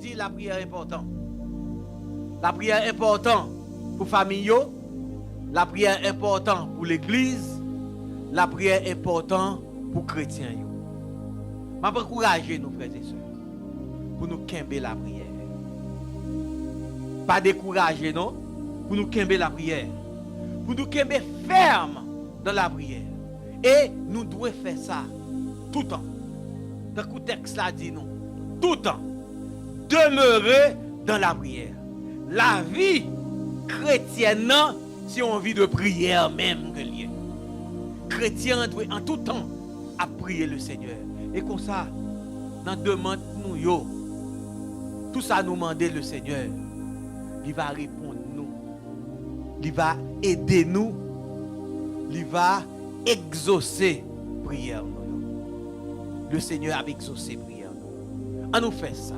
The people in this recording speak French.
Dit la prière est importante. La prière est importante pour famille, la prière est importante pour l'église, la prière est importante pour chrétiens. Je vais encourager nos frères et sœurs pour nous quimber la prière. Pas décourager, non? Pour nous quimber la prière. Pour nous quimber ferme dans la prière. Et nous devons faire ça tout le temps. Dans le texte là dit nous, tout le temps. Demeurer dans la prière. La vie chrétienne, c'est une vie de prière même que lié. Chrétien doit en tout temps à prier le Seigneur. Et comme ça, dans demande nous yo, tout ça nous demande le Seigneur. Il va répondre nous. Il va aider nous. Il va exaucer prière nous. Le Seigneur a exaucé prière nous. On nous fait ça.